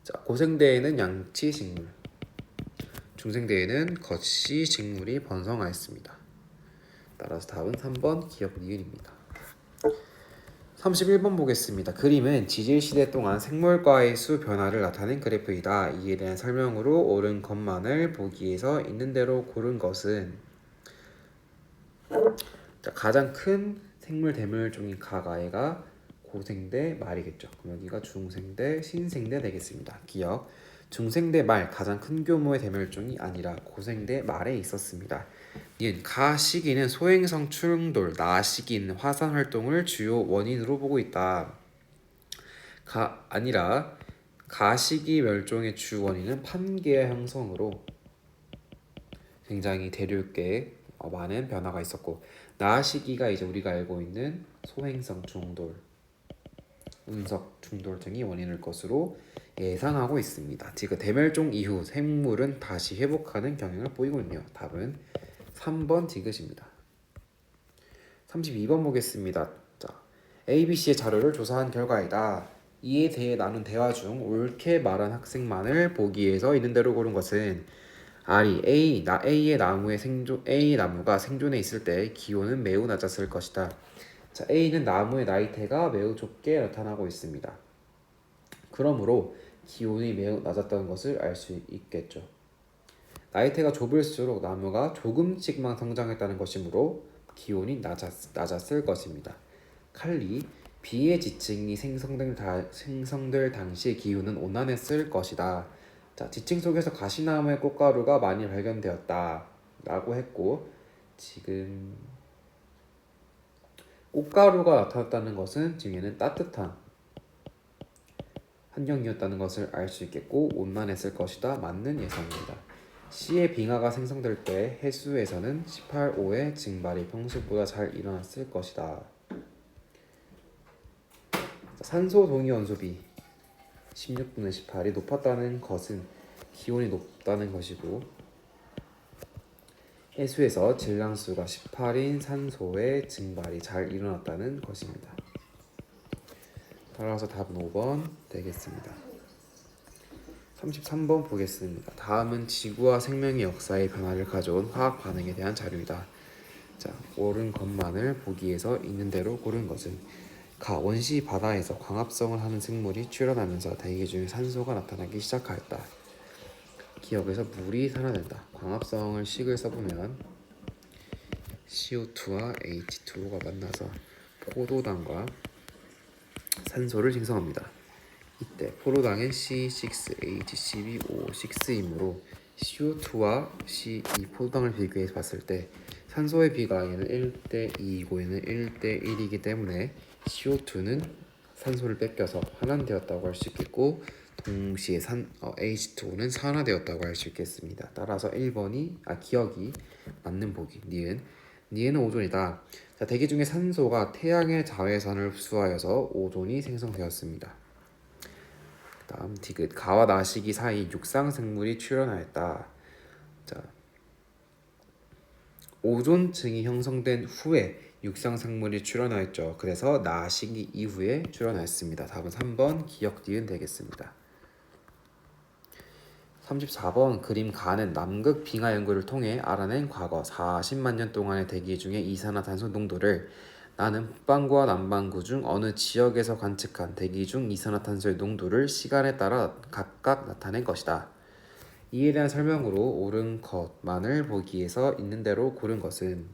자, 고생대에는 양치식물, 중생대에는 겉시식물이 번성하였습니다. 따라서 답은 3번 기억 니은입니다. 31번 보겠습니다. 그림은 지질시대 동안 생물과의 수 변화를 나타낸 그래프이다. 이에 대한 설명으로 옳은 것만을 보기에서 있는 대로 고른 것은 자, 가장 큰 생물 대물종인 가가애가 고생대 말이겠죠. 그럼 여기가 중생대 신생대 되겠습니다. 기억 중생대 말 가장 큰 규모의 대멸종이 아니라 고생대 말에 있었습니다. 니은 가 시기는 소행성 충돌, 나 시기는 화산 활동을 주요 원인으로 보고 있다. 아니라 가 시기 멸종의 주 원인은 판게의 형성으로 굉장히 대륙계에 많은 변화가 있었고 나 시기가 이제 우리가 알고 있는 소행성 충돌, 운석 충돌 등이 원인일 것으로 예상하고 있습니다. 지금 대멸종 이후 생물은 다시 회복하는 경향을 보이고 있네요. 답은 3번 디귿입니다. 32번 보겠습니다. 자, ABC의 자료를 조사한 결과이다. 이에 대해 나눈 대화 중 옳게 말한 학생만을 보기에서 있는 대로 고른 것은 A의 나무의 A 나무가 생존해 있을 때 기온은 매우 낮았을 것이다. 자, A는 나무의 나이테가 매우 좁게 나타나고 있습니다. 그러므로 기온이 매우 낮았다는 것을 알 수 있겠죠. 나이테가 좁을수록 나무가 조금씩만 성장했다는 것이므로 기온이 낮았을 것입니다. 칼리 비의 지층이 생성될 당시 기온은 온난했을 것이다. 자, 지층 속에서 가시나무의 꽃가루가 많이 발견되었다 라고 했고 지금 꽃가루가 나타났다는 것은 지금 얘는 따뜻한 환경이었다는 것을 알 수 있겠고 온난했을 것이다. 맞는 예상입니다. C의 빙하가 생성될 때 해수에서는 18호의 증발이 평소보다 잘 일어났을 것이다. 산소 동위 원소비 16분의 18이 높았다는 것은 기온이 높다는 것이고 해수에서 질량수가 18인 산소의 증발이 잘 일어났다는 것입니다. 따라서 답은 5번 되겠습니다. 33번 보겠습니다. 다음은 지구와 생명의 역사의 변화를 가져온 화학 반응에 대한 자료이다. 자, 옳은 것만을 보기에서 있는 대로 고른 것은 원시 바다에서 광합성을 하는 생물이 출현하면서 대기 중에 산소가 나타나기 시작하였다. 기억에서 물이 산화된다. 광합성을 식을 써보면 CO2와 H2O가 만나서 포도당과 산소를 생성합니다. 이때 포도당엔 C6H12O6이므로 CO2와 이 포도당을 비교해서 봤을 때 산소의 비가 얘는 1:2이고 얘는 1:1이기 때문에 CO2는 산소를 뺏겨서 환원되었다고 할 수 있겠고 동시에 H2O는 산화되었다고 할 수 있겠습니다. 따라서 1번이 기억이 맞는 보기. 니은은 오존이다. 자, 대기 중에 산소가 태양의 자외선을 흡수하여서 오존이 생성되었습니다. 다음 디귿 가와 나 시기 사이 육상 생물이 출현하였다. 자, 오존층이 형성된 후에 육상 생물이 출현하였죠. 그래서 나 시기 이후에 출현하였습니다. 답은 3번 기억 니은 되겠습니다. 34번 그림 가는 남극 빙하 연구를 통해 알아낸 과거 40만 년 동안의 대기 중의 이산화탄소 농도를 나는 북반구와 남반구 중 어느 지역에서 관측한 대기 중 이산화탄소의 농도를 시간에 따라 각각 나타낸 것이다. 이에 대한 설명으로 옳은 것만을 보기에서 있는 대로 고른 것은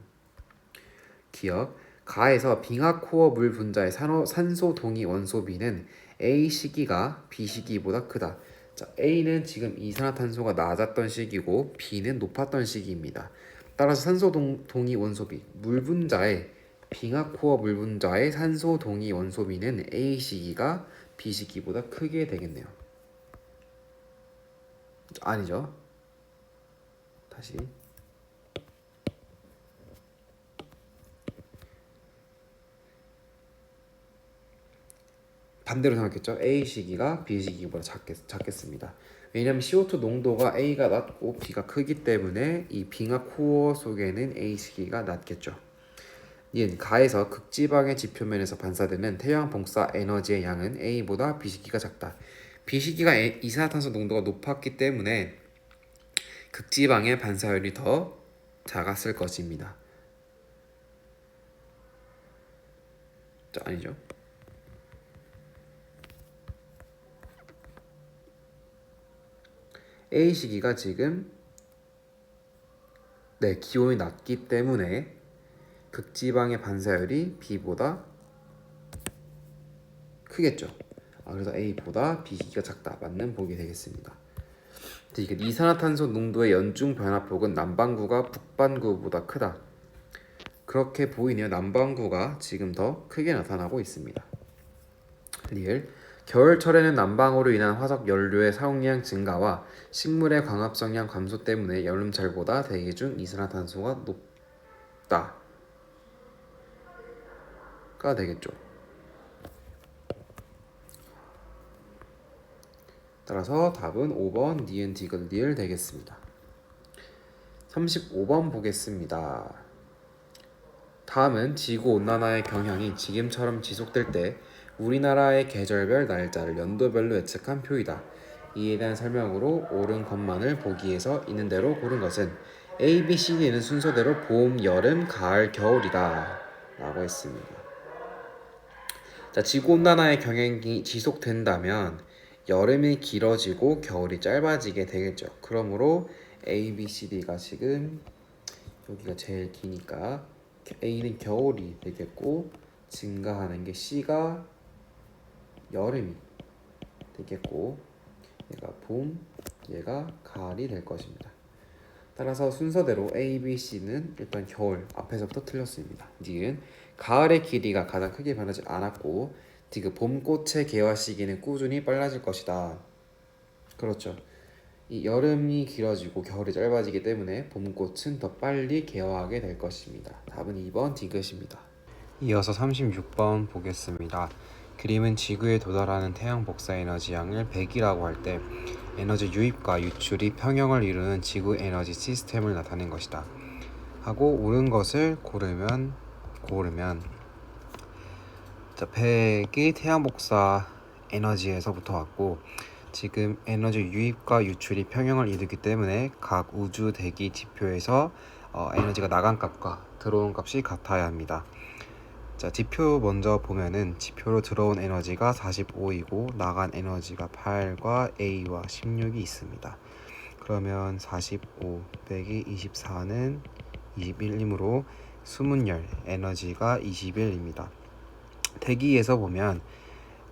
기억 가에서 빙하 코어 물 분자의 산소 동위 원소 B는 A 시기가 B 시기보다 크다. 자, A는 지금 이산화탄소가 낮았던 시기고 B는 높았던 시기입니다. 따라서 산소 동위 원소비 물 분자의 빙하 코어 물 분자의 산소 동위 원소비는 A 시기가 B 시기보다 크게 되겠네요. 아니죠. 다시 반대로 생각했죠. A 시기가 B 시기보다 작겠습니다. 왜냐하면 CO2 농도가 A가 낮고 B가 크기 때문에 이 빙하 코어 속에는 A 시기가 낮겠죠. 이는 가에서 극지방의 지표면에서 반사되는 태양 복사 에너지의 양은 A보다 B 시기가 작다. B 시기가 이산화탄소 농도가 높았기 때문에 극지방의 반사율이 더 작았을 것입니다. 자, 아니죠. A 시기가 지금 기온이 낮기 때문에 극지방의 반사율이 B보다 크겠죠. 그래서 A보다 B 시기가 작다. 맞는 보기 되겠습니다. 이산화탄소 농도의 연중 변화폭은 남반구가 북반구보다 크다. 그렇게 보이네요. 남반구가 지금 더 크게 나타나고 있습니다. 리을 겨울철에는 난방으로 인한 화석 연료의 사용량 증가와 식물의 광합성량 감소 때문에 여름철보다 대기 중 이산화탄소가 높다가 되겠죠. 따라서 답은 5번 니은 디귿 리을 되겠습니다. 35번 보겠습니다. 다음은 지구온난화의 경향이 지금처럼 지속될 때 우리나라의 계절별 날짜를 연도별로 예측한 표이다. 이에 대한 설명으로 옳은 것만을 보기에서 있는 대로 고른 것은 A, B, C, D는 순서대로 봄, 여름, 가을, 겨울이다 라고 했습니다. 자, 지구온난화의 경향이 지속된다면 여름이 길어지고 겨울이 짧아지게 되겠죠. 그러므로 A, B, C, D가 지금 여기가 제일 기니까 A는 겨울이 되겠고 증가하는 게 C가 여름이 되겠고 얘가 봄, 얘가 가을이 될 것입니다. 따라서 순서대로 A, B, C는 일단 겨울 앞에서부터 틀렸습니다. 니은 가을의 길이가 가장 크게 변하지 않았고 디귿 봄꽃의 개화 시기는 꾸준히 빨라질 것이다. 그렇죠. 이 여름이 길어지고 겨울이 짧아지기 때문에 봄꽃은 더 빨리 개화하게 될 것입니다. 답은 2번 디귿입니다. 이어서 36번 보겠습니다. 그림은 지구에 도달하는 태양 복사 에너지 양을 100이라고 할 때 에너지 유입과 유출이 평형을 이루는 지구 에너지 시스템을 나타낸 것이다. 하고 옳은 것을 고르면 자, 100이 태양 복사 에너지에서부터 왔고 지금 에너지 유입과 유출이 평형을 이루기 때문에 각 우주 대기 지표에서 에너지가 나간 값과 들어온 값이 같아야 합니다. 자, 지표 먼저 보면은 지표로 들어온 에너지가 45이고 나간 에너지가 8과 A와 16이 있습니다. 그러면 45 빼기 24는 21이므로 수문열 에너지가 21입니다. 대기에서 보면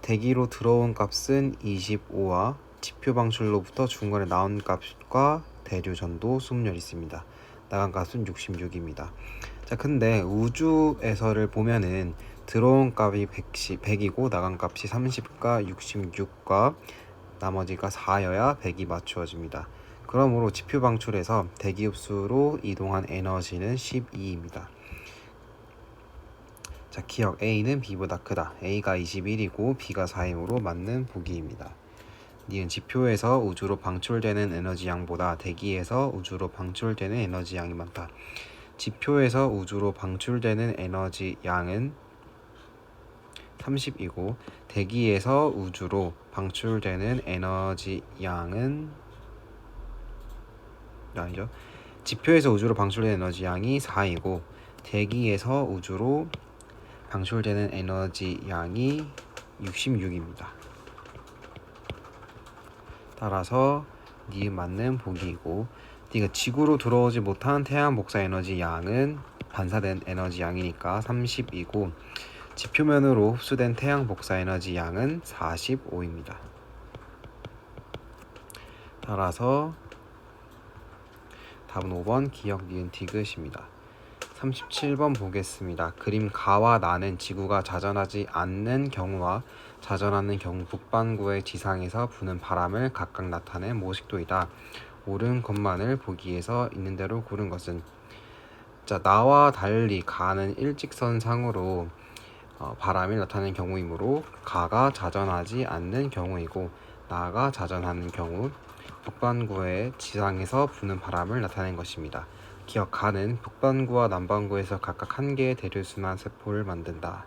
대기로 들어온 값은 25와 지표 방출로부터 중간에 나온 값과 대류 전도 수문열이 있습니다. 나간 값은 66입니다. 자, 근데 우주에서를 보면은 들어온 값이 100이고 나간 값이 30과 66과 나머지가 4여야 100이 맞추어집니다. 그러므로 지표 방출에서 대기 흡수로 이동한 에너지는 12입니다. 자, 기억 A는 B보다 크다. A가 21이고 B가 4이므로 맞는 보기입니다. 니은 지표에서 우주로 방출되는 에너지 양보다 대기에서 우주로 방출되는 에너지 양이 많다. 지표에서 우주로 방출되는 에너지 양은 30이고 대기에서 우주로 방출되는 에너지 양은 아니죠. 지표에서 우주로 방출되는 에너지 양이 4이고 대기에서 우주로 방출되는 에너지 양이 66입니다. 따라서 니은 맞는 보기이고 니가 지구로 들어오지 못한 태양 복사 에너지 양은 반사된 에너지 양이니까 30이고 지표면으로 흡수된 태양 복사 에너지 양은 45입니다. 따라서 답은 5번 기역 니은 디귿입니다. 37번 보겠습니다. 그림 가와 나는 지구가 자전하지 않는 경우와 자전하는 경우 북반구의 지상에서 부는 바람을 각각 나타낸 모식도이다. 옳은 것만을 보기에서 있는 대로 고른 것은. 자, 나와 달리 가는 일직선상으로 바람이 나타나는 경우이므로 가가 자전하지 않는 경우이고 나가 자전하는 경우 북반구의 지상에서 부는 바람을 나타낸 것입니다. 기억 가는 북반구와 남반구에서 각각 한 개의 대류순환 세포를 만든다.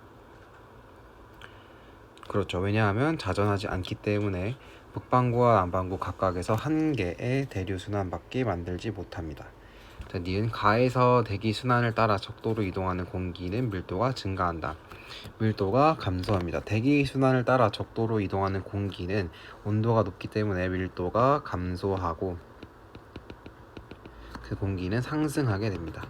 그렇죠. 왜냐하면 자전하지 않기 때문에 북반구와 남반구 각각에서 한 개의 대류순환밖에 만들지 못합니다. 자, 니은 가에서 대기순환을 따라 적도로 이동하는 공기는 밀도가 증가한다. 밀도가 감소합니다. 대기순환을 따라 적도로 이동하는 공기는 온도가 높기 때문에 밀도가 감소하고 그 공기는 상승하게 됩니다.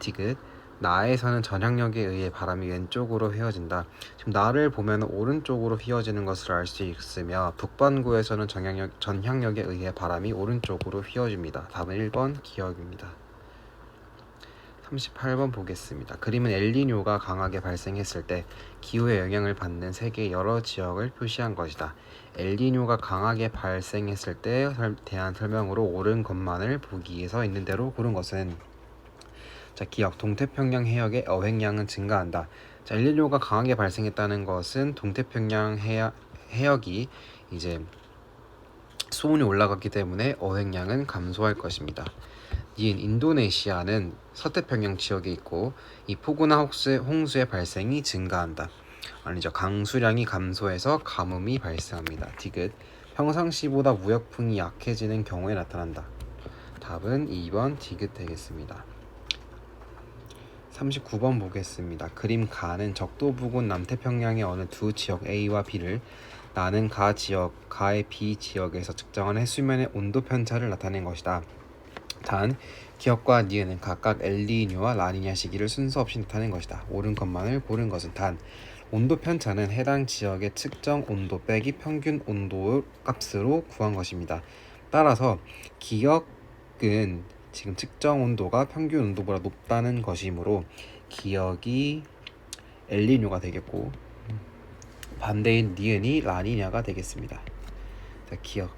디귿 나에서는 전향력에 의해 바람이 왼쪽으로 휘어진다. 지금 나를 보면 오른쪽으로 휘어지는 것을 알 수 있으며 북반구에서는 전향력에 의해 바람이 오른쪽으로 휘어집니다. 답은 1번 기역입니다. 38번 보겠습니다. 그림은 엘니뇨가 강하게 발생했을 때 기후의 영향을 받는 세계의 여러 지역을 표시한 것이다. 엘니뇨가 강하게 발생했을 때에 대한 설명으로 옳은 것만을 보기에서 있는 대로 고른 것은. 자, 기억 동태평양 해역의 어획량은 증가한다. 자, 엘니뇨가 강하게 발생했다는 것은 동태평양 해역이 이제 수온이 올라갔기 때문에 어획량은 감소할 것입니다. 니은 인도네시아는 서태평양 지역에 있고 이 폭우나 홍수의 발생이 증가한다. 아니죠. 강수량이 감소해서 가뭄이 발생합니다. 디귿 평상시보다 무역풍이 약해지는 경우에 나타난다. 답은 2번 디귿 되겠습니다. 39번 보겠습니다. 그림 가는 적도 부근 남태평양의 어느 두 지역 A와 B를 나는 가의 B 지역에서 측정한 해수면의 온도 편차를 나타낸 것이다. 단, 기역과 니은은 각각 엘니뇨와 라니냐 시기를 순서 없이 나타낸 것이다. 옳은 것만을 고른 것은. 단, 온도 편차는 해당 지역의 측정 온도 빼기 평균 온도 값으로 구한 것입니다. 따라서 기역은 지금 측정 온도가 평균 온도보다 높다는 것이므로 기역이 엘니뇨가 되겠고 반대인 니은이 라니냐가 되겠습니다. 자, 기역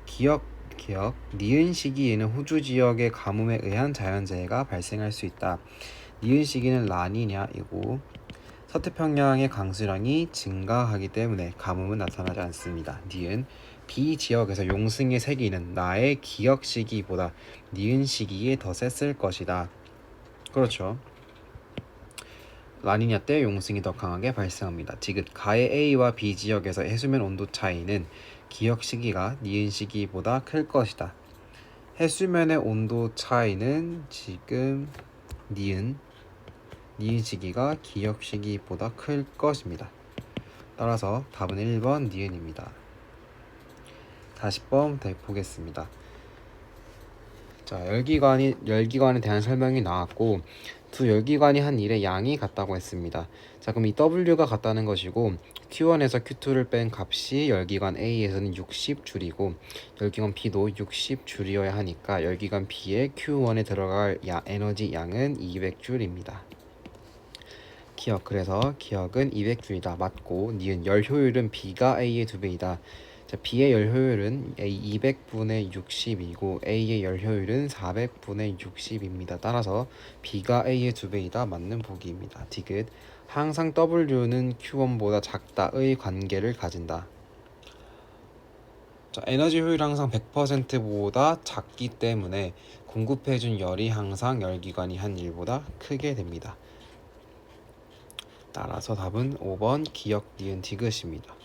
니은 시기에는 호주 지역의 가뭄에 의한 자연재해가 발생할 수 있다. 니은 시기는 라니냐이고 서태평양의 강수량이 증가하기 때문에 가뭄은 나타나지 않습니다. 니은 B 지역에서 용승의 세기는 나의 기역 시기보다 니은 시기에 더 셌을 것이다. 그렇죠. 라니냐 때 용승이 더 강하게 발생합니다. 디귿 가의 A와 B 지역에서 해수면 온도 차이는 기역 시기가 니은 시기보다 클 것이다. 해수면의 온도 차이는 지금 니은 시기가 기역 시기보다 클 것입니다. 따라서 답은 1번 니은입니다. 40번 보겠습니다. 자, 열기관에 대한 설명이 나왔고 두 열기관이 한 일의 양이 같다고 했습니다. 자, 그럼 이 W가 같다는 것이고 Q1에서 Q2를 뺀 값이 열기관 A에서는 60줄이고 열기관 B도 60줄이어야 하니까 열기관 B의 Q1에 들어갈 에너지 양은 200줄입니다. 그래서 기역은 200줄이다. 맞고 니은 열 효율은 B가 A의 2배이다. 자, B의 열 효율은 200분의 60이고 A의 열 효율은 400분의 60입니다. 따라서 B가 A의 2배이다. 맞는 보기입니다. 디귿 항상 W는 Q1보다 작다의 관계를 가진다. 자, 에너지 효율이 항상 100%보다 작기 때문에 공급해준 열이 항상 열기관이 한 일보다 크게 됩니다. 따라서 답은 5번 기역 니은 디귿입니다.